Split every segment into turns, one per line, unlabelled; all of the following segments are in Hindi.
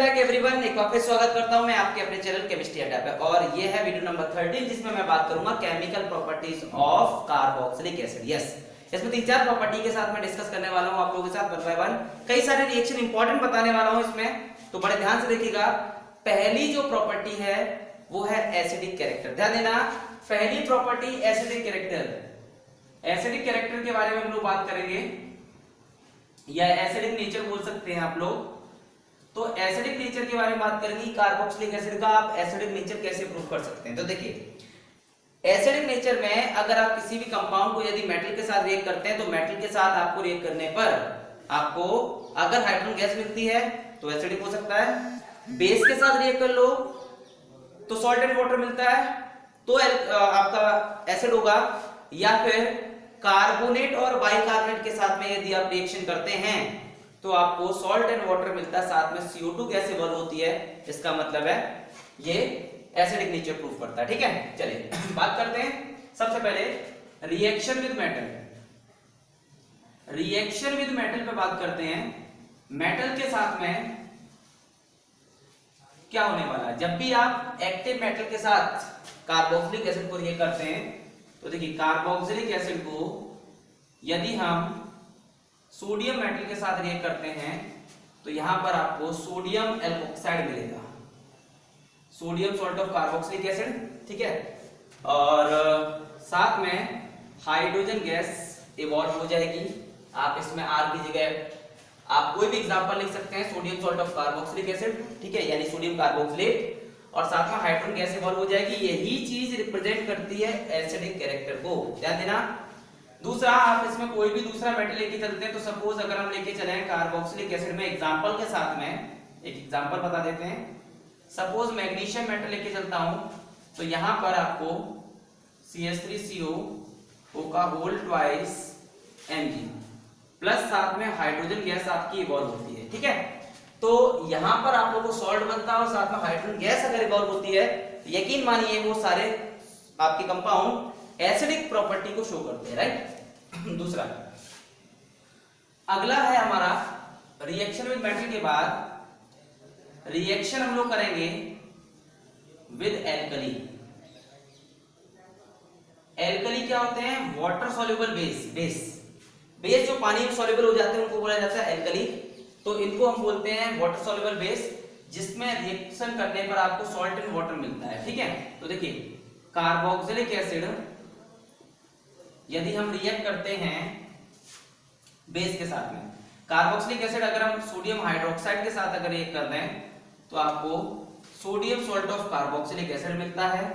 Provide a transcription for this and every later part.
बैक एवरीवन, एक बार फिर स्वागत करता हूं मैं आपके अपने चैनल केमिस्ट्री अड्डा पे। और ये है वीडियो नंबर 13 जिसमें मैं बात करूंगा chemical properties of carboxylic acid. Yes, इसमें 3-4 प्रॉपर्टी के साथ मैं डिस्कस करने वाला हूं आप लोगों के साथ वन बाय वन। कई सारे रिएक्शन इंपॉर्टेंट बताने वाला हूं इसमें, तो बड़े ध्यान से देखिएगा। पहली जो प्रॉपर्टी है वो है एसिडिक कैरेक्टर। ध्यान देना, पहली property acidic character. Acidic character के बारे में हम लोग बात करेंगे या एसिडिक नेचर बोल सकते हैं आप लोग। तो एसिडिक नेचर के बारे में बात करेंगे, कार्बोक्सिलिक एसिड का आप एसिडिक नेचर कैसे प्रूव कर सकते हैं। तो देखिए, एसिडिक नेचर में अगर आप किसी भी कंपाउंड को यदि मेटल के साथ रिएक्ट करते हैं तो मेटल के साथ आपको रिएक्ट करने पर आपको अगर हाइड्रोजन गैस मिलती है तो एसिडिक हो सकता है। बेस के साथ रिएक्ट कर लो तो सॉल्ट एंड वाटर मिलता है तो आपका एसिड होगा। या फिर कार्बोनेट और बाइकार्बोनेट के साथ में यदि आप रिएक्शन करते हैं तो आपको सॉल्ट एंड वाटर मिलता है, साथ में CO2 गैस इवॉल्व होती है। इसका मतलब है ये एसिडिक नेचर प्रूफ करता है। ठीक है, चलिए बात करते हैं सबसे पहले reaction with metal. Reaction with metal पे बात करते हैं। मेटल के साथ में क्या होने वाला है जब भी आप एक्टिव मेटल के साथ कार्बोक्सिलिक एसिड को रिएक्ट करते हैं। तो देखिए, कार्बोक्सिलिक एसिड को यदि हम सोडियम मेटल के साथ रिएक्ट करते हैं तो यहां पर आपको सोडियम एल्कोक्साइड मिलेगा, sodium salt of carboxylic acid. ठीक है, और साथ में हाइड्रोजन गैस इवॉल्व हो जाएगी। आप इसमें R की जगह आप कोई भी एग्जांपल लिख सकते हैं, sodium salt of carboxylic acid. ठीक है, यानी सोडियम कार्बोक्सिलेट, और साथ में हाइड्रोजन गैस इवॉल्व हो जाएगी। यही चीज रिप्रेजेंट करती है एसिडिक कैरेक्टर को, ध्यान देना। दूसरा, आप इसमें कोई भी दूसरा मेटल लेके चलते हैं तो सपोज अगर हम लेके चले कार्बोक्सिलिक एसिड में एग्जांपल के साथ में एक एग्जांपल बता देते हैं। सपोज मैग्नीशियम मेटल लेके चलता हूं तो यहां पर आपको CH3CO का होल ट्वाइस Mg प्लस साथ में हाइड्रोजन गैस आपकी इवॉल्व होती है। ठीक है, तो यहां पर आप लोगों को सॉल्ट बनता है और साथ में हाइड्रोजन गैस अगर इवॉल्व होती है, यकीन मानिए वो सारे आपके कंपाउंड एसिडिक प्रॉपर्टी को शो करते हैं, राइट। दूसरा, अगला है हमारा रिएक्शन विद मेटल के बाद रिएक्शन हम लोग करेंगे विद एल्कली। एल्कली क्या होते हैं? वाटर सॉल्युबल बेस जो पानी में सॉल्युबल हो जाते हैं उनको बोला जाता है एल्कली। तो इनको हम बोलते हैं वाटर सॉल्युबल बेस, जिसमें रिएक्शन करने पर आपको सॉल्ट एंड वाटर मिलता है। ठीक है, तो देखिए, कार्बोक्सिलिक एसिड यदि हम रिएक्ट करते हैं बेस के साथ में, कार्बोक्सिलिक एसिड अगर हम सोडियम हाइड्रोक्साइड के साथ अगर रिएक्ट कर दें तो आपको sodium salt of carboxylic acid मिलता है।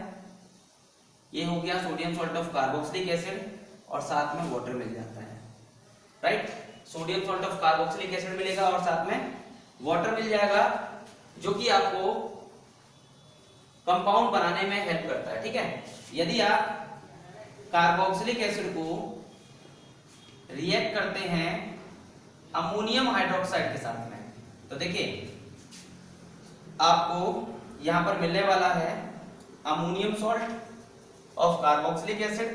ये हो गया sodium salt of carboxylic acid, और साथ में वाटर मिल जाता है, right. Sodium salt of carboxylic acid मिलेगा और साथ में वाटर मिल जाएगा, जो कि आपको कंपाउंड बनाने में हेल्प करता है। ठीक है, यदि आप कार्बोक्सिलिक एसिड को रिएक्ट करते हैं अमोनियम हाइड्रोक्साइड के साथ में, तो देखिए आपको यहां पर मिलने वाला है ammonium salt of carboxylic acid.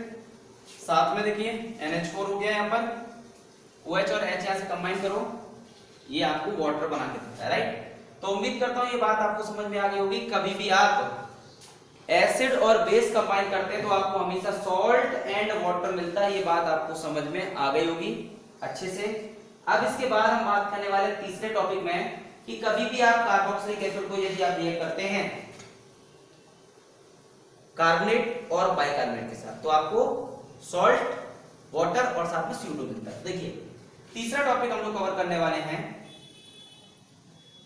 साथ में देखिए NH4 हो गया, यहां पर OH और H यहां से कंबाइन करो, ये आपको वाटर बना के देता है, राइट। तो उम्मीद करता हूं ये बात आपको समझ में आ गई होगी। कभी भी आप एसिड और बेस कंबाइन करते हैं तो आपको हमेशा सॉल्ट एंड वाटर मिलता है, ये बात आपको समझ में आ गई होगी अच्छे से। अब इसके बाद हम बात करने वाले तीसरे टॉपिक में कि कभी भी आप कार्बोक्सिलिक एसिड को यदि आप रिएक्ट करते हैं कार्बोनेट और बाइकार्बोनेट के साथ तो आपको सॉल्ट, वाटर और साथ में CO2 मिलता है। देखिए, तीसरा टॉपिक हम लोग कवर करने वाले हैं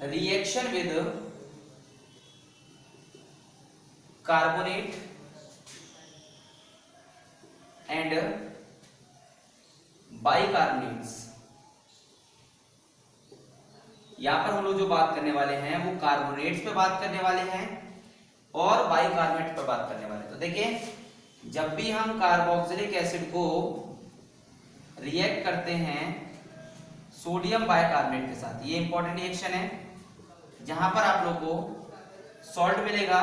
reaction with carbonate and bicarbonates. यहां पर हम लोग जो बात करने वाले हैं वो कार्बोनेट्स पे बात करने वाले हैं और बाइकार्बोनेट पे बात करने वाले हैं। तो देखिए, जब भी हम कार्बोक्सिलिक एसिड को रिएक्ट करते हैं सोडियम बाइकार्बोनेट के साथ, ये इंपॉर्टेंट रिएक्शन है जहां पर आप लोग को सॉल्ट मिलेगा,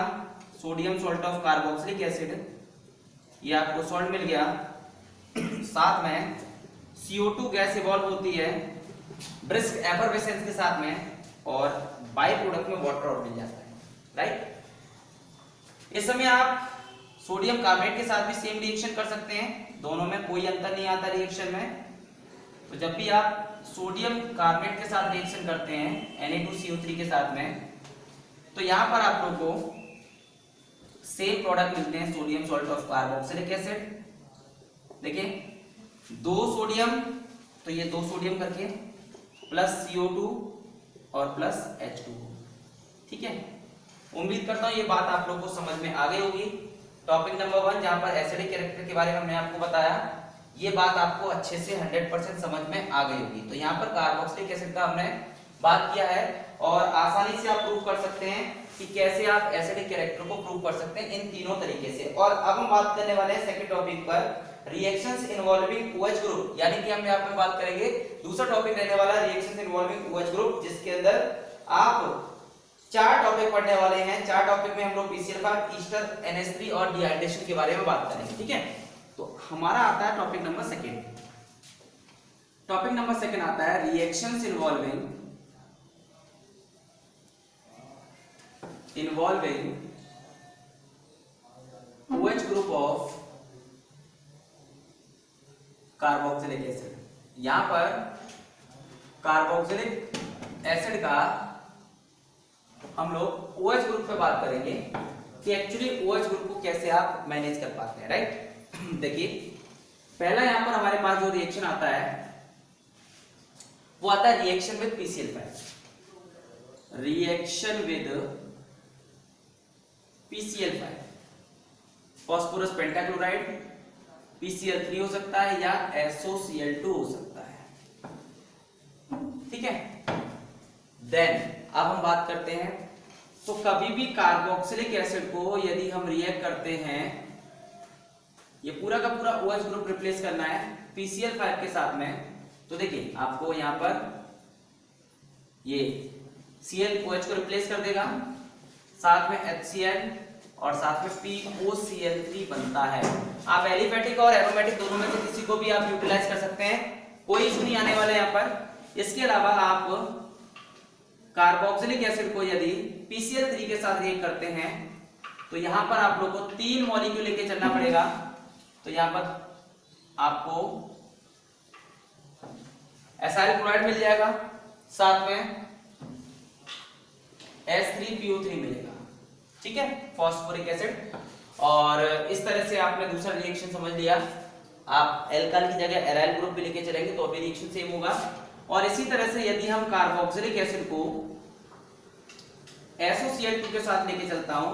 sodium salt of carboxylic acid, ये आपको सॉल्ट मिल गया। साथ में CO2 गैस इवॉल्व होती है ब्रिस्क एफरवेसेंस के साथ में, और बाई प्रोडक्ट में वाटर और मिल जाता है, राइट। इस समय आप सोडियम कार्बोनेट के साथ भी सेम रिएक्शन कर सकते हैं, दोनों में कोई अंतर नहीं आता रिएक्शन में। तो जब भी आप सोडियम कार्बोनेट के साथ रिएक्शन करते हैं Na2CO3 के साथ में, तो यहां पर आप लोग को सेम प्रोडक्ट मिलते हैं, sodium salt of carboxylic acid. देखिए 2 सोडियम, तो ये 2 सोडियम करके प्लस CO2 और प्लस H2, ठीक है। उम्मीद करता हूं ये बात आप लोग को समझ में आ गई होगी। टॉपिक नंबर 1 जहां पर एसिडिक कैरेक्टर के बारे में हमने आपको बताया, ये बात आपको अच्छे से 100% समझ में आ गई होगी। तो यहाँ पर कार्बोक्सिलिक एसिड का हमने बात किया है और आसानी से आप प्रूव कर सकते हैं कि कैसे आप एसिडिक कैरेक्टर को प्रूव कर सकते हैं इन तीनों तरीके से। और अब हम बात करने वाले हैं सेकंड टॉपिक पर, रिएक्शंस इन्वॉल्विंग OH ग्रुप, यानी कि हम यहाँ पे बात करेंगे दूसरा टॉपिक रहने वाला रिएक्शंस इन्वॉल्विंग OH ग्रुप, जिसके अंदर आप 4 टॉपिक पढ़ने वाले हैं। 4 टॉपिक में हम लोग PCl5, ईस्टर, NH3 और डिहाइड्रेशन के बारे में बात करेंगे, ठीक है। तो हमारा आता है टॉपिक नंबर 2। टॉपिक नंबर 2 आता है reactions involving OH group of carboxylic acid. यहां पर कार्बोक्सिलिक एसिड का हम लोग OH ग्रुप पे बात करेंगे कि एक्चुअली OH ग्रुप को कैसे आप मैनेज कर पाते हैं, राइट। देखिए पहला यहां पर हमारे पास जो रिएक्शन आता है वो आता है reaction with PCl5। Reaction with PCl5, phosphorus pentachloride, PCl3 हो सकता है या SOCl2 हो सकता है, ठीक है। देन अब हम बात करते हैं, तो कभी भी कार्बोक्सिलिक एसिड को यदि हम रिएक्ट करते हैं, ये पूरा का पूरा OH ग्रुप रिप्लेस करना है PCl5 के साथ में, तो देखिए आपको यहां पर ये ClOH को रिप्लेस कर देगा, साथ में HCl और साथ में POCl3 बनता है। आप एलिफेटिक और एरोमेटिक दोनों में से किसी को भी आप यूटिलाइज कर सकते हैं, कोई इशू नहीं आने वाला यहाँ पर। इसके अलावा आप कार्बोक्सिलिक एसिड को यदि PCl3 के साथ रिएक्ट करते हैं, तो यहां पर आप लोग को 3 मॉलिक्यूल लेके चलना पड़ेगा। तो यहां पर आपको एसाइल क्लोराइड मिल जाएगा, साथ में H3PO3 मिलेगा, ठीक है, फास्फोरिक एसिड। और इस तरह से आपने दूसरा रिएक्शन समझ लिया। आप एल्काइल की जगह एराइल ग्रुप भी लेके चलेंगे तो भी रिएक्शन सेम होगा। और इसी तरह से यदि हम कार्बोक्सिलिक एसिड को SOCl2 के साथ लेके चलता हूं,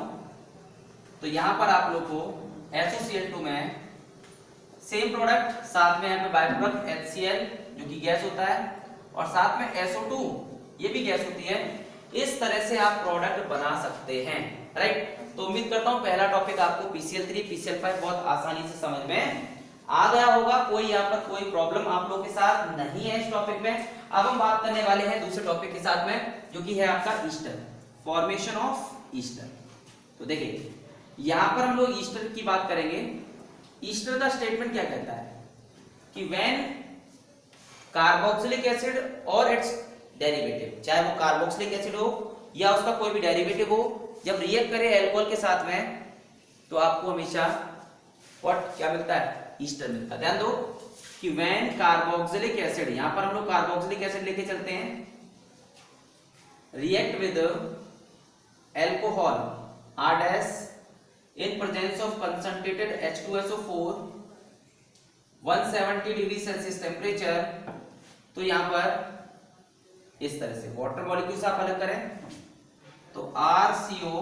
तो यहां पर आप लोग को SOCl2 में सेम प्रोडक्ट, साथ में यहाँ पे बाय प्रोडक्ट HCl जो कि गैस होता है, और साथ में SO2 ये भी गैस होती है। इस तरह से आप प्रोडक्ट बना सकते हैं, राइट। तो उम्मीद करता हूं पहला टॉपिक आपको PCl3 PCl5 बहुत आसानी से समझ में आ गया होगा। कोई यहाँ पर कोई प्रॉब्लम आप लोगों के साथ नहीं है इस टॉपिक में। अब हम बात करने वाले हैं दूसरे टॉपिक के साथ में, जो कि है आपका ईस्टर, फॉर्मेशन ऑफ ईस्टर। तो देखिए यहां पर हम लोग ईस्टर की बात करेंगे। ईस्टर का स्टेटमेंट क्या कहता है कि व्हेन कार्बोक्सिलिक एसिड और इट्स डेरिवेटिव, चाहे वो कार्बोक्सिलिक एसिड हो या उसका कोई भी डेरिवेटिव हो, जब रिएक्ट करे अल्कोहल के साथ में, तो आपको हमेशा व्हाट क्या मिलता है, ईस्टर मिलता है। ध्यान दो कि व्हेन कार्बोक्सिलिक एसिड, यहां पर हम लोग कार्बोक्सिलिक एसिड लेके चलते हैं, react with alcohol R- in presence of concentrated H2SO4 170 degree Celsius temperature, तो यहां पर इस तरह से वाटर मॉलिक्यूल्स आप अलग करें तो RCO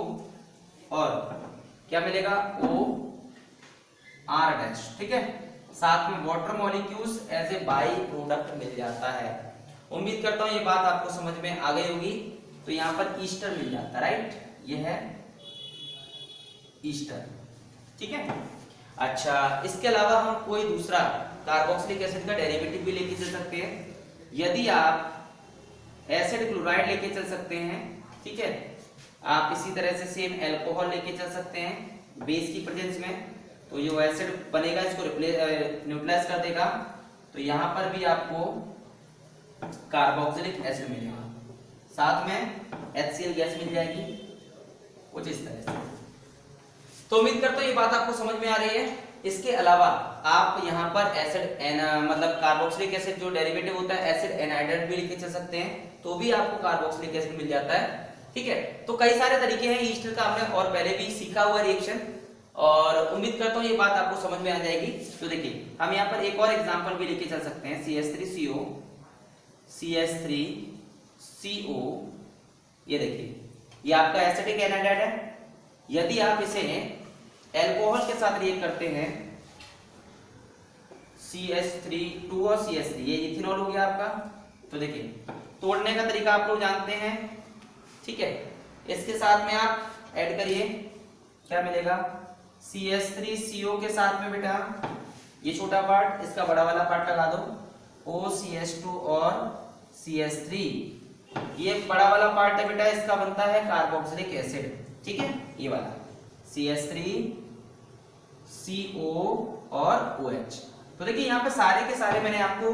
और क्या मिलेगा OR-, ठीक है, साथ में water molecules as a by product मिल जाता है। उम्मीद करता हूं ये बात आपको समझ में आ गई होगी। तो यहां पर ईस्टर मिल जाता है, राइट, ये है ईस्टर, ठीक है। अच्छा, इसके अलावा हम कोई दूसरा कार्बोक्सिलिक एसिड का डेरिवेटिव भी लेके चल सकते हैं। यदि आप एसिड क्लोराइड लेके चल सकते हैं, ठीक है, आप इसी तरह से सेम अल्कोहल लेके चल सकते हैं बेस की प्रेजेंस में, तो जो एसिड बनेगा इसको न्यूट्रलाइज कर देगा। तो यहां पर भी आपको कार्बोक्सिलिक एसिड मिलेगा, साथ में HCl गैस मिल जाएगी कुछ इस तरह से। तो उम्मीद करता हूँ ये बात आपको समझ में आ रही है। इसके अलावा आप यहाँ पर एसिड मतलब कार्बोक्सिलिक एसिड जो डेरिवेटिव होता है एसिड एनहाइड्राइड भी लिखे चल सकते हैं, तो भी आपको कार्बोक्सिलिक एसिड मिल जाता है। ठीक है, तो कई सारे तरीके हैं ईस्टर का, हमने और पहले भी सीखा हुआ रिएक्शन, और उम्मीद करता हूँ ये बात आपको समझ में आ जाएगी। तो देखिए हम यहाँ पर एक और एग्जांपल भी लेके चल सकते हैं, CH3CO CH3CO, ये देखिए ये आपका एसिटिक एनहाइड्राइड है। यदि आप इसे एल्कोहल के साथ रिएक्ट करते हैं CH3 और CH3, ये इथेनॉल हो गया आपका। तो देखिए तोड़ने का तरीका आप लोग जानते हैं, ठीक है। इसके साथ में आप ऐड करिए, क्या मिलेगा, CH3CO के साथ में बेटा ये छोटा पार्ट, इसका बड़ा वाला पार्ट लगा दो OCH2 और CH3, ये बड़ा वाला पार्ट है बेटा, इसका बनता है कार्बोक्सिलिक एसिड। ठीक है, ये वाला CH3CO और OH। तो देखिए यहाँ पे सारे के सारे मैंने आपको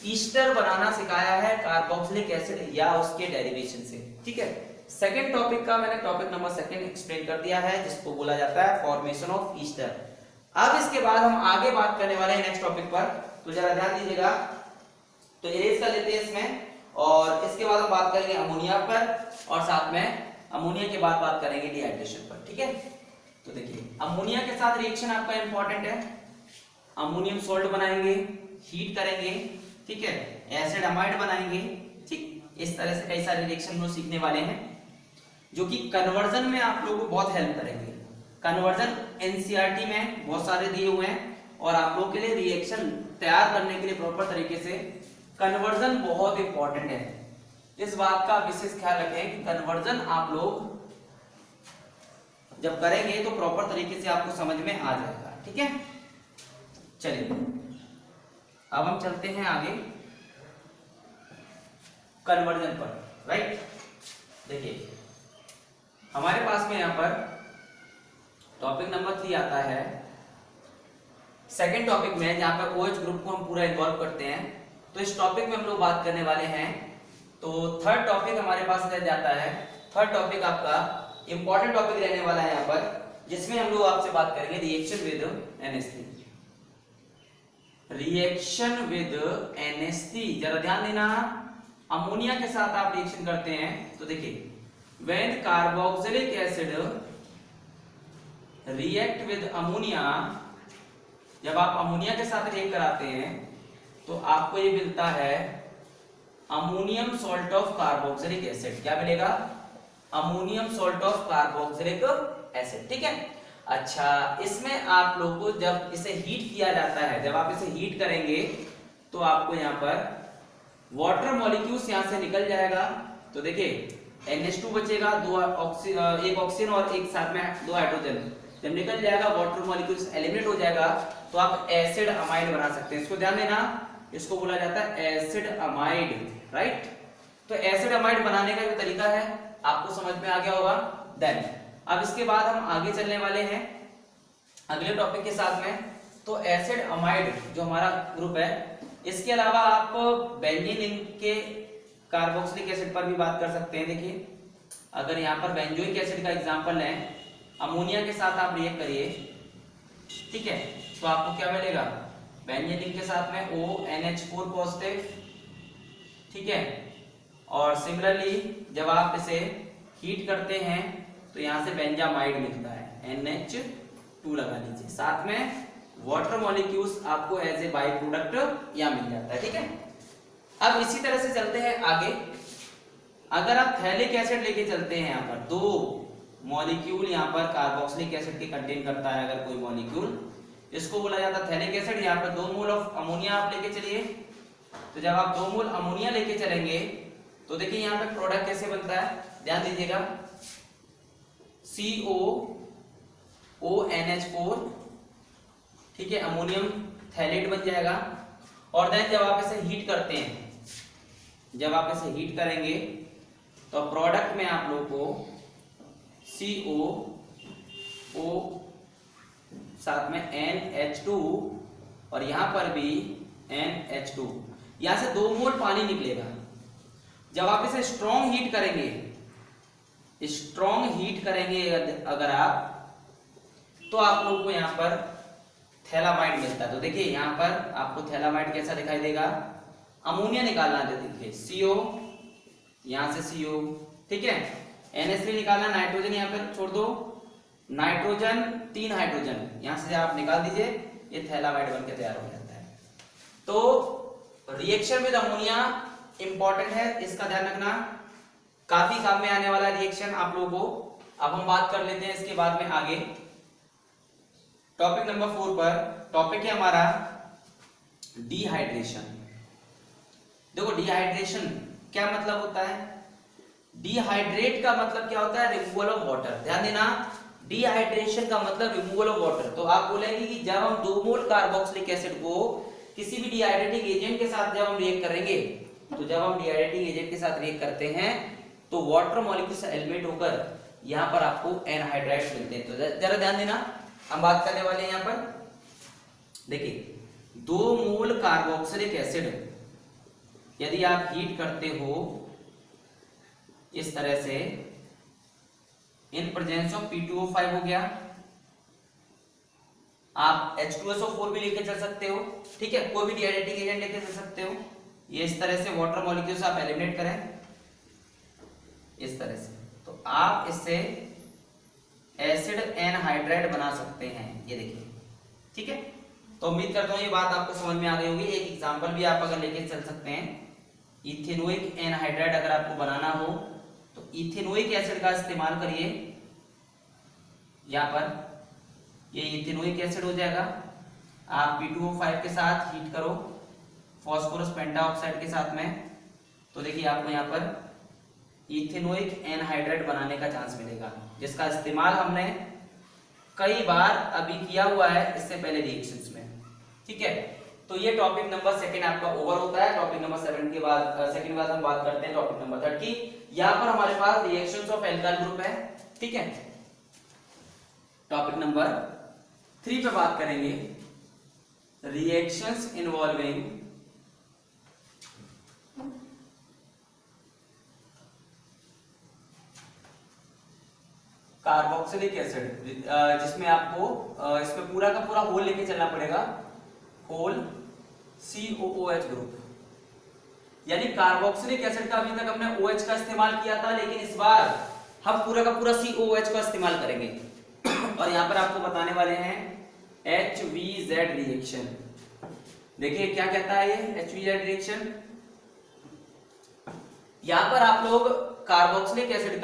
ईस्टर बनाना सिखाया है कार्बोक्सिलिक एसिड या उसके डेरिवेशन से। ठीक है, सेकंड टॉपिक का मैंने टॉपिक नंबर 2 एक्सप्लेन कर दिया है, जिसको बोला जाता है फॉर्मेशन ऑफ ईस्टर। अब इसके बाद हम आगे बात करने वाले हैं नेक्स्ट टॉपिक पर, तो जरा ध्यान दीजिएगा। तो इरेज कर लेते हैं इसमें, और इसके बाद हम बात करेंगे अमोनिया पर, और साथ में अमोनिया के बाद बात करेंगे डिहाइड्रेशन पर। ठीक है, तो देखिए अमोनिया के साथ रिएक्शन आपका इंपॉर्टेंट है, अमोनियम सॉल्ट बनाएंगे, हीट करेंगे, ठीक है, एसिड अमाइड बनाएंगे। ठीक, इस तरह से कई सारे रिएक्शन हम सीखने वाले हैं, जो कि कन्वर्जन में आप लोगों को बहुत हेल्प करेंगे। कन्वर्जन एनसीईआरटी में बहुत सारे दिए हुए हैं, और आप लोगों के लिए रिएक्शन तैयार करने के लिए प्रॉपर तरीके से कन्वर्जन बहुत इंपॉर्टेंट है। इस बात का विशेष ख्याल रखें कि कन्वर्जन आप लोग जब करेंगे तो प्रॉपर तरीके से आपको समझ में आ जाएगा। ठीक है, चलिए अब हम चलते हैं आगे कन्वर्जन पर। राइट, देखिए हमारे पास में यहाँ पर टॉपिक नंबर 3 आता है, सेकेंड टॉपिक में, जहां पर OH ग्रुप को हम पूरा इन्वॉल्व करते हैं। तो इस टॉपिक में हम लोग बात करने वाले हैं। तो थर्ड टॉपिक हमारे पास रह जाता है, थर्ड टॉपिक आपका इंपॉर्टेंट टॉपिक रहने वाला है यहाँ पर, जिसमें हम लोग आपसे बात करेंगे reaction with NH3। Reaction with NH3, जरा ध्यान देना, अमोनिया के साथ आप रिएक्शन करते हैं। तो देखिए when carboxylic acid react with ammonia, जब आप अमोनिया के साथ रिएक्ट कराते हैं तो आपको ये मिलता है ammonium salt of carboxylic acid. क्या मिलेगा, ammonium salt of carboxylic acid. ठीक है, अच्छा इसमें आप लोगों को जब इसे हीट किया जाता है, जब आप इसे हीट करेंगे तो आपको यहाँ पर वाटर मॉलिक्यूल्स यहाँ से निकल जाएगा। तो देखिए NH2 बचेगा, एक ऑक्सीजन और एक साथ में 2 हाइड्रोजन, जब निकल जाएगा वाटर मॉलिक्यूल्स एलिमिनेट हो जाएगा, तो आप एसिड अमाइड बना सकते हैं। इसको ध्यान देना, इसको बोला जाता है एसिड अमाइड। राइट, तो एसिड अमाइड बनाने का जो तरीका है आपको समझ में आ गया होगा। देन अब इसके बाद हम आगे चलने वाले हैं अगले टॉपिक के साथ में। तो एसिड अमाइड जो हमारा ग्रुप है, इसके अलावा आप बेंजीन के कार्बोक्सिलिक एसिड पर भी बात कर सकते हैं। देखिए अगर यहाँ पर बेंजोइक एसिड का एग्जांपल लें, अमोनिया के साथ आप रिएक्ट करिए, ठीक है, तो आपको क्या मिलेगा, बेंजीन के साथ में ONH4 पॉजिटिव। ठीक है, और सिमिलरली जब आप इसे हीट करते हैं तो यहाँ से बेंजामाइड मिलता है, NH2 लगा लीजिए, साथ में वाटर मॉलिक्यूल्स आपको एज ए बाई प्रोडक्ट यहाँ मिल जाता है। ठीक है, अब इसी तरह से चलते हैं आगे। अगर आप थैलिक एसिड लेके चलते हैं, यहाँ पर 2 मॉलिक्यूल यहाँ पर कार्बोक्सिलिक एसिड के कंटेन करता है अगर कोई मॉलिक्यूल, इसको बोला जाता है थैलिक एसिड। यहाँ पर 2 मोल ऑफ अमोनिया आप लेके चलिए। तो जब आप 2 मोल अमोनिया लेके चलेंगे तो देखिए यहाँ पे प्रोडक्ट कैसे बनता है, ध्यान दीजिएगा, COONH4, ठीक है, अमोनियम थैलेट बन जाएगा। और देन जब आप इसे हीट करते हैं, जब आप इसे हीट करेंगे तो प्रोडक्ट में आप लोगों को COO साथ में NH2 और यहां पर भी NH2, यहां से 2 मोल पानी निकलेगा। जब आप इसे स्ट्रॉन्ग हीट करेंगे, अगर आप, तो आप लोग को यहाँ पर थैलामाइड मिलता है। तो देखिए यहाँ पर आपको थैलामाइड कैसा दिखाई देगा, अमोनिया निकालना है, देखिए CO, यहाँ से CO, ठीक है, NH3 निकालना, नाइट्रोजन यहाँ पर छोड़ दो, नाइट्रोजन 3 हाइड्रोजन यहाँ से आप निकाल दीजिए, ये थैलामाइड बन के तैयार हो जाता है। तो रिएक्शन विद अमोनिया इंपॉर्टेंट है, इसका ध्यान रखना, काफी काम में आने वाला रिएक्शन आप लोगों को। अब हम बात कर लेते हैं इसके बाद में आगे टॉपिक नंबर 4 पर। टॉपिक है हमारा डिहाइड्रेशन। देखो डिहाइड्रेशन क्या मतलब होता है, डिहाइड्रेट का मतलब क्या होता है, रिमूवल ऑफ वाटर। ध्यान देना, डिहाइड्रेशन का मतलब रिमूवल ऑफ वाटर। तो आप बोलेंगे कि जब हम 2 मोल कार्बोक्सिलिक एसिड को किसी भी डिहाइड्रेटिंग एजेंट के साथ जब हम रिएक्ट करेंगे, तो जब हम डिहाइड्रेटिंग एजेंट के साथ रिएक्ट करते हैं तो वाटर मॉलिक्यूल से एलिमिनेट होकर यहाँ पर आपको एनहाइड्राइड्स मिलते हैं। तो जरा ध्यान देना, हम बात करने वाले हैं यहाँ पर, देखिए 2 मोल कार्बोक्सिलिक एसिड यदि आप हीट करते हो इस तरह से, इन प्रेजेंस ऑफ P2O5 हो गया, आप H2SO4 भी लेके चल सकते हो, ठीक है, कोई भी डिहाइड्रेटिंग एजेंट लेके चल सकते हो। ये इस तरह से वाटर मॉलिक्यूल्स आप एलिमिनेट करें इस तरह से, तो आप इससे एसिड एनहाइड्राइड बना सकते हैं, ये देखिए, ठीक है। तो उम्मीद करता हूं ये बात आपको समझ में आ गई होगी। एक एग्जांपल भी आप अगर लेके चल सकते हैं, इथेनोइक एनहाइड्राइड अगर आपको बनाना हो तो इथेनोइक एसिड का इस्तेमाल करिए, यहाँ पर ये इथेनोइक एसिड हो जाएगा, आप P2O5 के साथ हीट करो फास्फोरस पेंटाऑक्साइड के साथ में, तो देखिए आपको यहाँ पर इथेनोइक एनहाइड्राइड बनाने का चांस मिलेगा, जिसका इस्तेमाल हमने कई बार अभी किया हुआ है इससे पहले रिएक्शंस में, ठीक है। तो ये टॉपिक नंबर 2 आपका ओवर होता है। टॉपिक नंबर 7 के बाद सेकंड बाद हम बात करते हैं टॉपिक नंबर 30। यहाँ पर हमारे पास रिएक्शंस ऑफ एल्काइल ग्रुप है, ठीक है। टॉपिक नंबर 3 पे बात करेंगे, रिएक्शंस इन्वॉल्विंग कार्बोक्सिलिक एसिड, जिसमें आपको इसमें पूरा का पूरा होल लेके चलना पड़ेगा, होल COOH ग्रुप, यानी कार्बोक्सिलिक एसिड का अभी तक हमने OH का इस्तेमाल किया था, लेकिन इस बार हम पूरा का पूरा COOH का इस्तेमाल करेंगे। और यहाँ पर आपको बताने वाले हैं HVZ रिएक्शन। देखिए क्या कहता है ये HVZ रिएक्शन, यहाँ पर आप लोग कार्बोक्सिलिक एसिड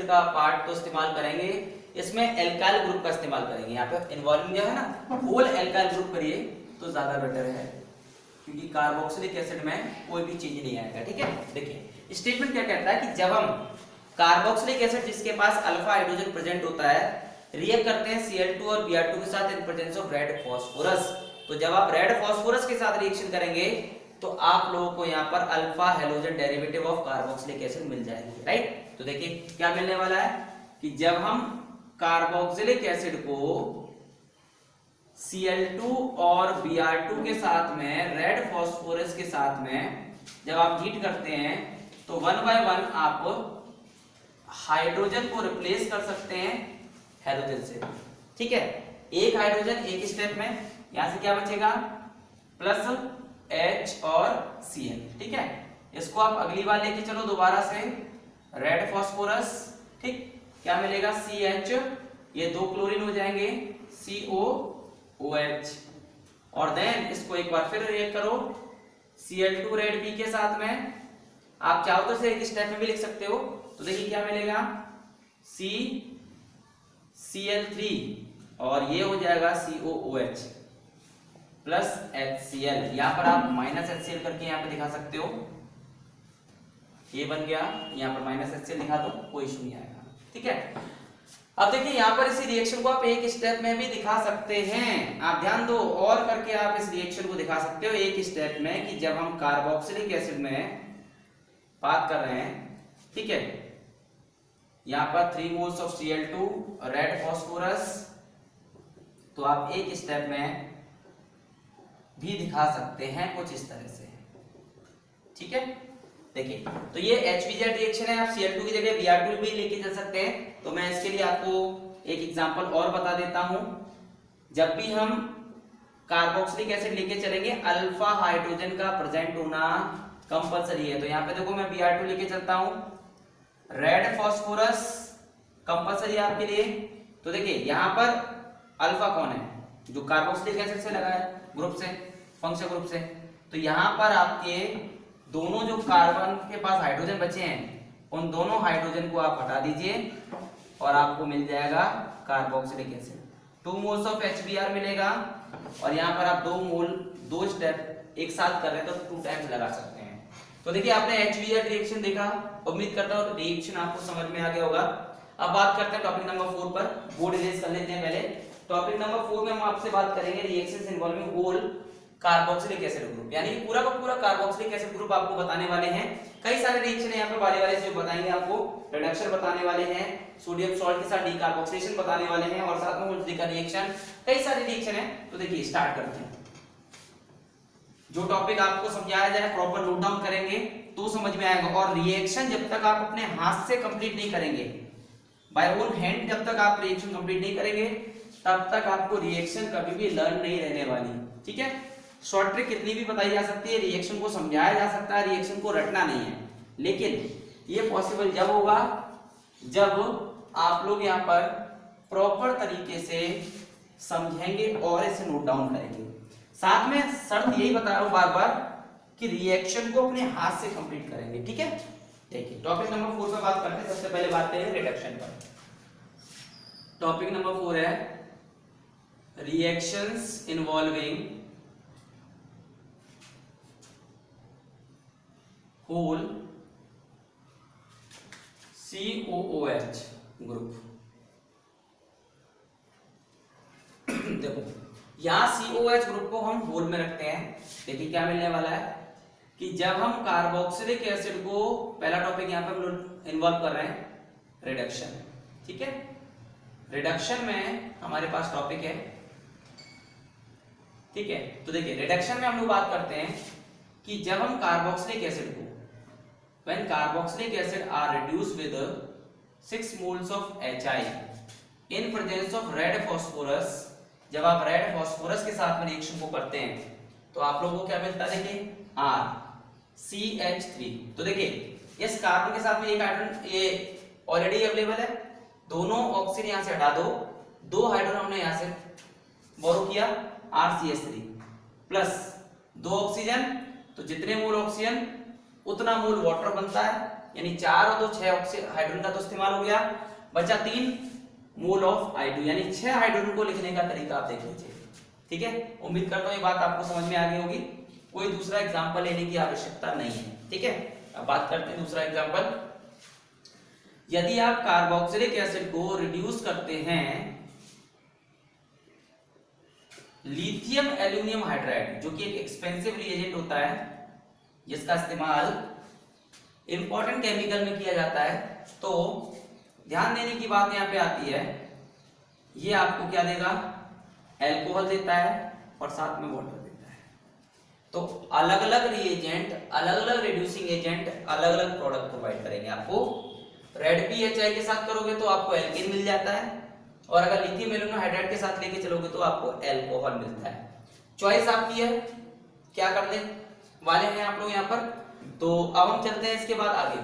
का पार्ट तो इस्तेमाल करेंगे, इसमें एल्काइल ग्रुप का इस्तेमाल करेंगे। यहाँ पे इन्वॉल्विंग है ना, होल एल्काइल ग्रुप करिए तो ज्यादा बेटर है, क्योंकि कार्बोक्सिलिक एसिड में कोई भी चीज नहीं आएगा, ठीक है। देखिए स्टेटमेंट क्या कहता है कि जब हम कार्बोक्सिलिक एसिड जिसके पास अल्फा हाइड्रोजन प्रेजेंट होता है रिएक्ट करते हैं Cl2 और Br2 के साथ in presence of red phosphorus, तो जब आप रेड फास्फोरस के साथ रिएक्शन करेंगे तो आप लोगों को यहाँ पर alpha halogen derivative of carboxylic acid मिल जाएगी, राइट। तो देखिए क्या मिलने वाला है कि जब हम कार्बोक्सिलिक एसिड को Cl2 और Br2 के साथ में रेड फास्फोरस के साथ में जब आप हीट करते हैं तो 1 बाय 1 आप हाइड्रोजन को रिप्लेस कर सकते हैं हैलोजन से, ठीक है। एक हाइड्रोजन एक स्टेप में, यहां से क्या बचेगा प्लस H और Cl, ठीक है। इसको आप अगली बार लेके चलो दोबारा से, रेड फास्फोरस, ठीक, क्या मिलेगा CH, ये 2 क्लोरीन हो जाएंगे COOH, और देन इसको एक बार फिर रिएक्ट करो Cl2 रेड B के साथ में, आप चाहो तो इसे एक स्टेप में भी लिख सकते हो। तो देखिए क्या मिलेगा Cl3 और ये हो जाएगा COOH प्लस HCl, यहाँ पर आप माइनस HCl करके यहाँ पे दिखा सकते हो, ये बन गया, यहाँ पर माइनस HCl दिखा दो, कोई इशू नहीं आएगा, ठीक है। अब देखिए यहाँ पर इसी रिएक्शन को आप एक स्टेप में भी दिखा सकते हैं, आप ध्यान दो, और करके आप इस रिएक्शन को दिखा सकते हो एक स्टेप में कि जब हम कार्बोक्सिलिक एसिड में बात कर रहे हैं, ठीक है, यहाँ पर 3 moles of Cl2 red phosphorus, तो आप एक स्टेप में भी दिखा सकते हैं कुछ इस तरह से, ठीक है। देखिए, तो ये HBZ रिएक्शन है, आप Cl2 की जगह Br2 भी लेके चल सकते हैं। तो मैं इसके लिए आपको एक एग्जांपल और बता देता हूं। जब भी हम कार्बोक्सिलिक एसिड लेके चलेंगे, अल्फा हाइड्रोजन का प्रेजेंट होना कंपलसरी है। तो यहाँ पे देखो मैं Br2 लेके चलता हूं, रेड फास्फोरस कंपलसरी आपके लिए। तो देखिए यहाँ पर अल्फा कौन है, जो कार्बोक्सिलिक एसिड से लगा है ग्रुप से, फंक्शनल ग्रुप से। तो यहाँ पर आपके दोनों जो कार्बन के पास हाइड्रोजन बचे हैं, उन दोनों हाइड्रोजन को आप हटा दीजिए और आपको मिल जाएगा carboxylic acid. 2 moles of HBr मिलेगा। और यहाँ पर आप 2 मोल 2 स्टेप एक साथ कर रहे हैं तो 2 टाइम्स लगा सकते हैं। तो देखिए आपने HBr रिएक्शन देखा, उम्मीद करता हूँ रिएक्शन आपको समझ में आ गया होगा। अब बात करते हैं टॉपिक नंबर 4 पर, बोर्ड इरेज कर लेते हैं पहले। टॉपिक नंबर 4 में हम आपसे बात करेंगे reactions involving whole carboxylic acid group, यानी पूरा का पूरा कार्बोक्सिलिक एसिड ग्रुप आपको बताने वाले हैं। कई सारे रिएक्शन है यहाँ पे बारी बारी से बताएंगे आपको। रिडक्शन बताने वाले हैं, सोडियम सॉल्ट के साथ डीकार्बोक्सिलेशन बताने वाले हैं, और साथ में होल्स का रिएक्शन, कई सारे रिएक्शन है। तो देखिए स्टार्ट करते हैं। जो टॉपिक आपको समझाया जाए प्रॉपर नोट डाउन करेंगे तो समझ में आएगा। और रिएक्शन जब तक आप अपने हाथ से कंप्लीट नहीं करेंगे, बाय ओन हैंड जब तक आप रिएक्शन कंप्लीट नहीं करेंगे, तब तक आपको रिएक्शन कभी भी लर्न नहीं रहने वाली। ठीक है, शॉर्ट ट्रिक कितनी भी बताई जा सकती है, रिएक्शन को समझाया जा सकता है, रिएक्शन को रटना नहीं है। लेकिन ये पॉसिबल जब होगा जब आप लोग यहाँ पर प्रॉपर तरीके से समझेंगे और इसे नोट डाउन करेंगे। साथ में शर्त यही बता रहा हूं बार बार कि रिएक्शन को अपने हाथ से कंप्लीट करेंगे। ठीक है, देखिए टॉपिक नंबर 4 पे बात करते हैं। सबसे पहले बात करेंगे रिडक्शन पर। टॉपिक नंबर 4 है reactions involving whole COOH group. देखो यहां COOH ग्रुप को हम होल में रखते हैं। देखिए क्या मिलने वाला है कि जब हम कार्बोक्सिलिक एसिड को, पहला टॉपिक यहां पे हम इन्वॉल्व कर रहे हैं रिडक्शन। ठीक है, रिडक्शन में हमारे पास टॉपिक है। ठीक है, तो देखिए रिडक्शन में हम लोग बात करते हैं कि जब हम कार्बोक्सिलिक एसिड को, when carboxylic acid are reduced with 6 moles of HI in presence of red phosphorus, जब आप रेड फास्फोरस के साथ में रिएक्शन को करते हैं तो आप लोगों को क्या मिलता है, देखिए RCH3। तो देखिए इस कार्बन के साथ में एक हाइड्रोजन ये ऑलरेडी अवेलेबल है, दोनों ऑक्सीजन यहां से हटा दो, 2 हाइड्रोजन हमने यहां से बोरो किया, RCH3 प्लस 2 ऑक्सीजन। तो जितने मोल ऑक्सीजन उतना मोल वाटर बनता है, यानी 4 और 2 6 ऑक्सीजन हाइड्रोजन का तो इस्तेमाल हो गया, बचा 3 मोल ऑफ I2, यानी 6 हाइड्रोजन को लिखने का तरीका आप देख लीजिए। ठीक है, उम्मीद करता हूं ये बात आपको समझ में आ गई होगी, कोई दूसरा एग्जांपल लेने की आवश्यकता नहीं है। ठीक है, अब बात करते हैं दूसरा एग्जांपल। यदि आप कार्बोक्सिलिक एसिड को रिड्यूस करते हैं लिथियम एल्यूमिनियम हाइड्राइड, जो कि एक एक्सपेंसिव रिएजेंट होता है जिसका इस्तेमाल इंपॉर्टेंट केमिकल में किया जाता है, तो ध्यान देने की बात यहाँ पे आती है, ये आपको क्या देगा, एल्कोहल देता है और साथ में वाटर देता है। तो अलग अलग रिएजेंट, अलग अलग रिड्यूसिंग एजेंट अलग अलग प्रोडक्ट प्रोवाइड करेंगे आपको। रेड PHI के साथ करोगे तो आपको एल्केन मिल जाता है, और अगर लिथियम एल्यूमिनियम हाइड्राइड के साथ लेके चलोगे तो आपको एल्कोहल मिलता है। चॉइस आपकी है, क्या करने वाले हैं आप लोग यहाँ पर। तो अब हम चलते हैं इसके बाद आगे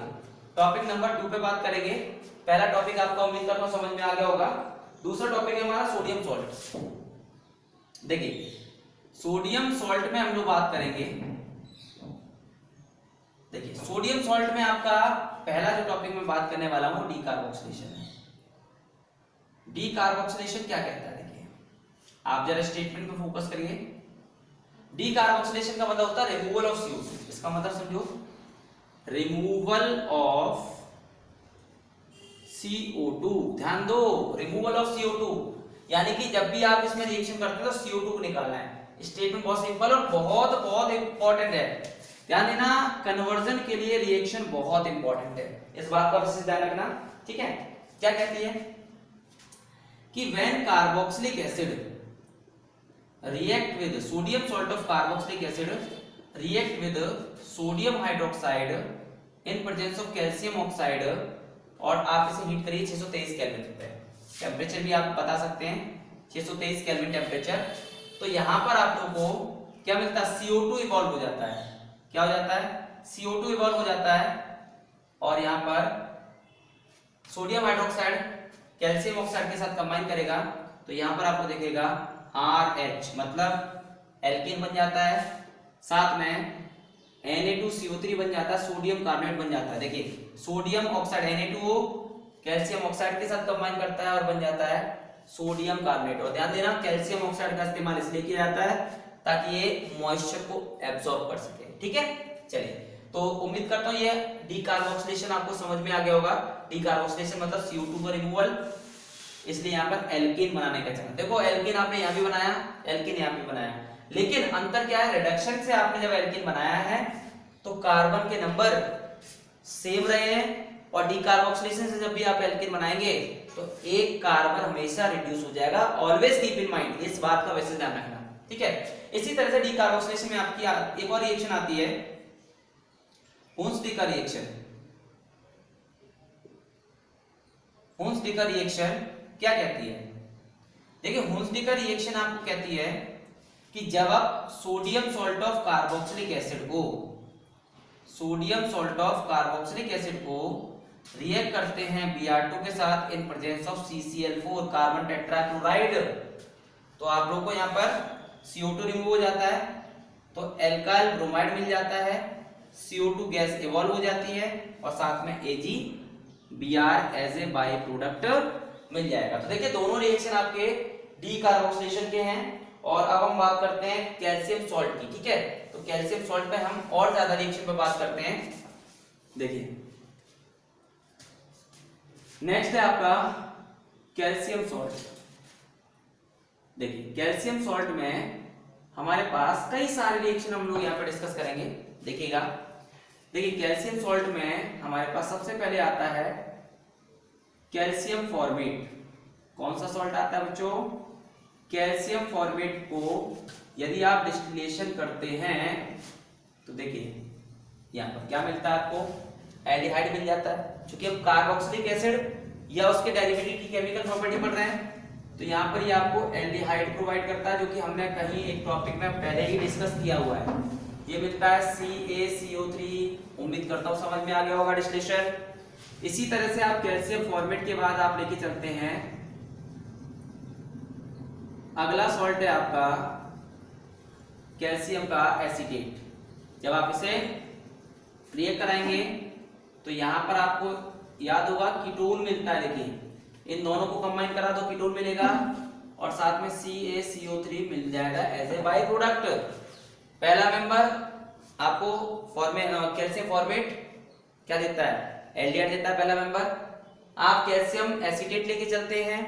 टॉपिक नंबर 2 पे बात करेंगे। पहला टॉपिक आपका उम्मीद करता हूं समझ में आ गया होगा। दूसरा टॉपिक है हमारा सोडियम सॉल्ट। देखिए सोडियम सॉल्ट में हम लोग बात करेंगे। देखिए सोडियम सॉल्ट में आपका पहला जो टॉपिक मैं बात करने वाला हूं डीकार्बोक्सिलेशन है। डीकार्बोक्सिलेशन क्या कहता है, देखिए आप जरा स्टेटमेंट पे फोकस करिए। डीकार्बोक्सिलेशन का मतलब होता है रिमूवल ऑफ CO2। इसका मतलब समझो, रिमूवल ऑफ CO2। ध्यान दो, रिमूवल ऑफ CO2, यानी कि जब भी आप इसमें रिएक्शन करते हो तो CO2 को निकालना है। स्टेटमेंट बहुत सिंपल और बहुत बहुत इंपॉर्टेंट है। ध्यान देना, कन्वर्जन के लिए रिएक्शन बहुत इंपॉर्टेंट है, इस बात का विशेष ध्यान रखना। ठीक है, क्या कहती है कि when carboxylic acid react with sodium salt of carboxylic acid react with sodium hydroxide in presence of calcium oxide, और आप इसे हीट करिए 623 केल्विन पे। टेम्परेचर भी आप बता सकते हैं 623 केल्विन टेम्परेचर। तो यहाँ पर आप लोगों को क्या मिलता है, CO2 इवॉल्व हो जाता है। क्या हो जाता है, CO2 इवॉल्व हो जाता है। और यहाँ पर सोडियम हाइड्रोक्साइड कैल्शियम ऑक्साइड के साथ कंबाइन करेगा तो यहाँ पर आपको दिखेगा RH, मतलब एल्कीन बन जाता है। साथ में Na2CO3 बन जाता है, सोडियम कार्बोनेट बन जाता है। देखिए sodium oxide Na2O calcium oxide के साथ कंबाइन करता है और बन जाता है सोडियम कार्बोनेट। और ध्यान देना कैल्शियम ऑक्साइड का इस्तेमाल इसलिए किया जाता है ताकि ये मॉइस्चर को एब्जॉर्ब कर सके। ठीक है, चलिए तो उम्मीद करता हूँ ये डीकार्बोक्सिलेशन आपको समझ में आ गया होगा। डीकार्बोक्सिलेशन मतलब CO2 का रिमूवल, इसलिए यहाँ पर एल्कीन बनाने का चलन। देखो एल्कीन आपने यहाँ भी बनाया, एल्कीन यहाँ भी बनाया, लेकिन अंतर क्या है, रिडक्शन से आपने जब एल्कीन बनाया है तो कार्बन के नंबर सेम रहे हैं, और डीकार्बोक्सिलेशन से जब भी आप एल्कीन बनाएंगे तो एक कार्बन हमेशा रिड्यूस हो जाएगा। ऑलवेज कीप इन माइंड, इस बात का वैसे ध्यान रखना। ठीक है, इसी तरह से डीकार्बोक्सिलेशन में आपकी एक और रिएक्शन आती है, हुन्स-डिकर रिएक्शन। हुन्स-डिकर रिएक्शन क्या कहती है, देखिए हुन्स-डिकर रिएक्शन आपको कहती है कि जब आप sodium salt of carboxylic acid को, sodium salt of carboxylic acid को रिएक्ट करते हैं Br2 के साथ in presence of CCl4 carbon tetrachloride, तो आप लोग को यहाँ पर CO2 रिमूव हो जाता है, तो एल्काइल ब्रोमाइड मिल जाता है, CO2 गैस इवॉल्व हो जाती है, और साथ में AgBr as a by product मिल जाएगा। तो देखिए दोनों रिएक्शन आपके डीकार्बोक्सिलेशन के हैं। और अब हम बात करते हैं कैल्शियम सॉल्ट की। ठीक है, तो कैल्शियम सॉल्ट पे हम और ज्यादा रिएक्शन पे बात करते हैं। देखिए नेक्स्ट है आपका कैल्शियम सॉल्ट। देखिए कैल्शियम सॉल्ट में हमारे पास कई सारे रिएक्शन हम लोग यहाँ पे डिस्कस करेंगे, देखिएगा। देखिए कैल्शियम सॉल्ट में हमारे पास सबसे पहले आता है कैल्शियम फॉर्मेट। कौन सा सॉल्ट आता है बच्चों, कैल्शियम फॉर्मेट को यदि आप डिस्टिलेशन करते हैं तो देखिए यहाँ पर क्या मिलता है आपको, एल्डिहाइड मिल जाता है। चूंकि हम कार्बोक्सिलिक एसिड या उसके डेरिवेटिव की केमिकल प्रॉपर्टी पढ़ रहे हैं तो यहाँ पर ये आपको एल्डिहाइड प्रोवाइड करता है, जो कि हमने कहीं एक टॉपिक में पहले ही डिस्कस किया हुआ है। ये मिलता है CaCO3। उम्मीद करता हूँ समझ में आ गया होगा डिस्टिलेशन। इसी तरह से आप कैल्शियम फॉर्मेट के बाद आप लेके चलते हैं, अगला सॉल्ट है आपका कैल्शियम का एसीटेट। जब आप इसे रिएक्ट कराएंगे तो यहां पर आपको याद होगा कीटोन मिलता है। देखिए इन दोनों को कंबाइन करा तो कीटोन मिलेगा, और साथ में CaCO3 मिल जाएगा एज ए बाई प्रोडक्ट। पहला मेंबर आपको कैल्शियम फॉर्मेट क्या देता है, एल्डिहाइड देता है पहला मेंबर। आप कैल्शियम एसीटेट लेके चलते हैं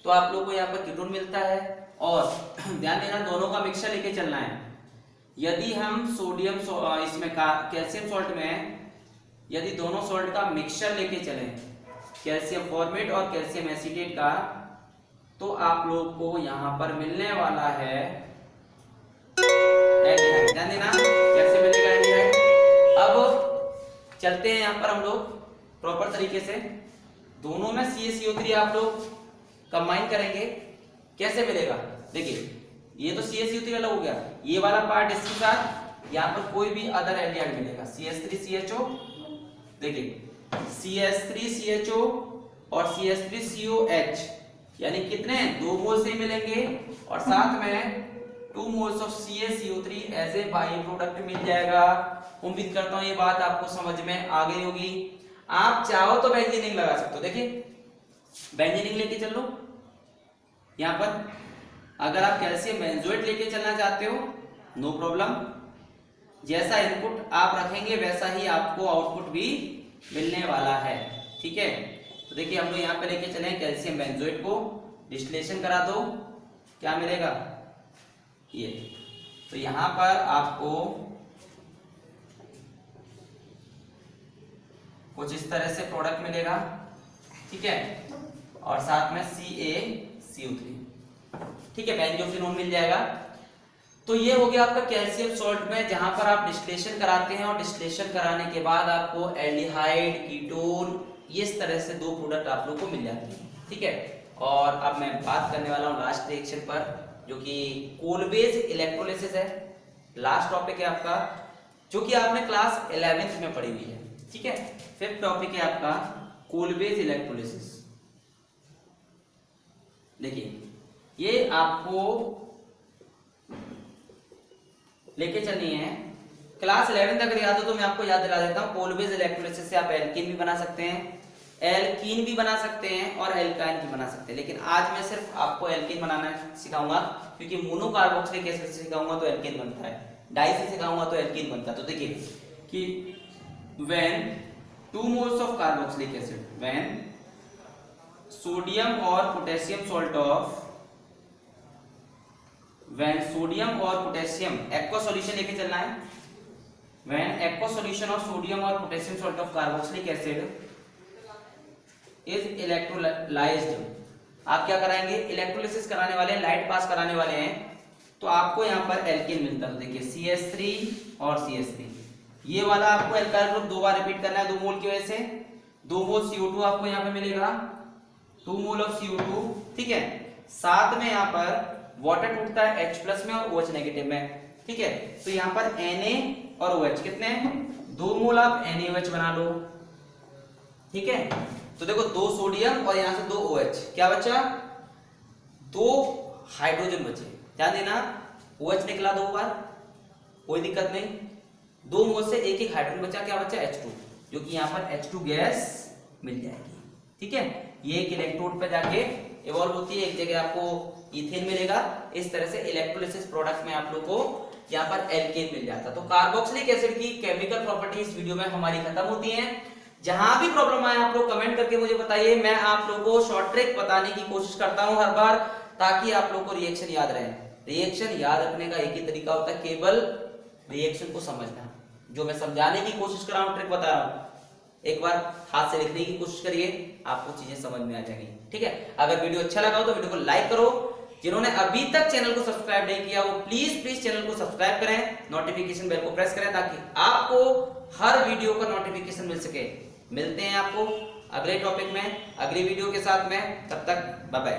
तो आप लोग को यहाँ पर कीटोन मिलता है। और ध्यान देना दोनों का मिक्सचर लेके चलना है। यदि हम सोडियम इसमें कैल्शियम सॉल्ट में यदि दोनों सॉल्ट का मिक्सचर लेके चलें, कैल्शियम फॉर्मेट और कैल्शियम एसीटेट का, तो आप लोग को यहाँ पर मिलने वाला है एल्डिहाइड। ध्यान देना कैसे मिलेगा एल्डिहाइड। अब चलते हैं यहाँ पर हम लोग प्रॉपर तरीके से, दोनों में CaCO3 आप लोग कंबाइन करेंगे, कैसे मिलेगा। देखिए ये तो CaCO3 अलग हो गया, ये वाला पार्ट इसके साथ यहाँ पर कोई भी अदर एल्डिहाइड मिलेगा, CH3CHO। देखिए CH3CHO और CH3COH, यानी कितने 2 मोल से मिलेंगे, और साथ में 2 moles of CaCO3 as a by product मिल जाएगा। उम्मीद करता हूँ ये बात आपको समझ में आ गई होगी। आप चाहो तो बेंजीनिंग लगा सकते हो। देखिए बेंजीनिंग लेके चल लो यहाँ पर, अगर आप कैल्शियम बेंजोएट लेके चलना चाहते हो नो प्रॉब्लम, जैसा इनपुट आप रखेंगे वैसा ही आपको आउटपुट भी मिलने वाला है। ठीक है, तो देखिए हम लोग यहाँ पे लेके चले कैल्शियम बेंजोएट को, डिस्टिलेशन करा दो, क्या मिलेगा ये। तो यहाँ पर आपको कुछ इस तरह से प्रोडक्ट मिलेगा। ठीक है, और साथ में CaCO3। ठीक है, बेंजोफिनोन मिल जाएगा। तो ये हो गया आपका कैल्शियम सॉल्ट में, जहां पर आप डिस्टिलेशन कराते हैं और डिस्टिलेशन कराने के बाद आपको एल्डिहाइड, कीटोन, इस तरह से दो प्रोडक्ट आप लोग को मिल जाती है, ठीक है। और अब मैं बात करने वाला हूँ लास्ट रिएक्शन पर, जो कि कोलबेज इलेक्ट्रोलिसिस है। लास्ट टॉपिक है आपका, जो कि आपने क्लास 11th में पढ़ी हुई है, ठीक है। फिफ्थ टॉपिक है आपका कोलबेज इलेक्ट्रोलिसिस। देखिए ये आपको लेके चलनी है। क्लास 11 अगर याद हो तो मैं आपको याद दिला देता हूँ। कोलबेज इलेक्ट्रोलिसिस से आप एल्कीन भी बना सकते हैं, एल्कीन भी बना सकते हैं और एल्काइन भी बना सकते हैं, लेकिन आज मैं सिर्फ आपको एल्कीन बनाना सिखाऊंगा, क्योंकि मोनोकार्बोक्सिलिक एसिड से सिखाऊंगा तो एल्कीन बनता है, डाई से सिखाऊंगा तो एल्कीन बनता है। तो देखिए कि when 2 moles of carboxylic acid, when sodium और potassium salt of, when sodium और पोटेशियम एक्वा सॉल्यूशन लेके चलना है, when aqua solution of sodium और potassium salt of carboxylic acid is electrolysed. आप क्या कराएंगे, इलेक्ट्रोलिसिस कराने वाले हैं, लाइट पास कराने वाले हैं, तो आपको यहाँ पर एल्कीन मिलता है। तो देखिए CH3 और CH3, ये वाला आपको एल्काइल ग्रुप दो बार रिपीट करना है 2 मोल की वजह से। 2 मोल CO2 आपको यहाँ पे मिलेगा, 2 मोल ऑफ CO2, ठीक है। साथ में यहाँ पर वाटर टूटता है H+ में और OH नेगेटिव में, ठीक है। तो यहाँ पर Na और OH कितने हैं, 2 मोल आप NaOH बना लो, ठीक है। तो देखो 2 सोडियम और यहाँ से 2 OH, क्या बचा, 2 हाइड्रोजन बचे। ध्यान देना, OH निकला 2 बार, कोई दिक्कत नहीं। 2 मोल से एक हाइड्रोजन बचा, क्या बचा, H2, जो कि यहाँ पर H2 गैस मिल जाएगी, ठीक है। ये एक इलेक्ट्रोड पे जाके इवॉल्व होती है, एक जगह आपको इथेन मिलेगा। इस तरह से इलेक्ट्रोलिसिस प्रोडक्ट में आप लोग को यहाँ पर एल्केन मिल जाता। तो कार्बोक्सिलिक एसिड की केमिकल प्रॉपर्टी इस वीडियो में हमारी खत्म होती है। जहां भी प्रॉब्लम आए आप लोग कमेंट करके मुझे बताइए, मैं आप लोगों को शॉर्ट ट्रिक बताने की कोशिश करता हूं हर बार, ताकि आप लोग को रिएक्शन याद रहे। रिएक्शन याद रखने का एक ही तरीका होता है, केवल रिएक्शन को समझना। जो मैं समझाने की कोशिश कर रहा हूं, ट्रिक बता रहा हूं, एक बार हाथ से लिखने की कोशिश करिए, आपको चीजें समझ में आ जाएंगी, ठीक है। अगर वीडियो अच्छा लगा हो तो वीडियो को लाइक करो। जिन्होंने अभी तक चैनल को सब्सक्राइब नहीं किया वो प्लीज चैनल को सब्सक्राइब करें, नोटिफिकेशन बेल को प्रेस करें, ताकि आपको हर वीडियो का नोटिफिकेशन मिल सके। मिलते हैं आपको अगले टॉपिक में, अगली वीडियो के साथ में, तब तक बाय बाय।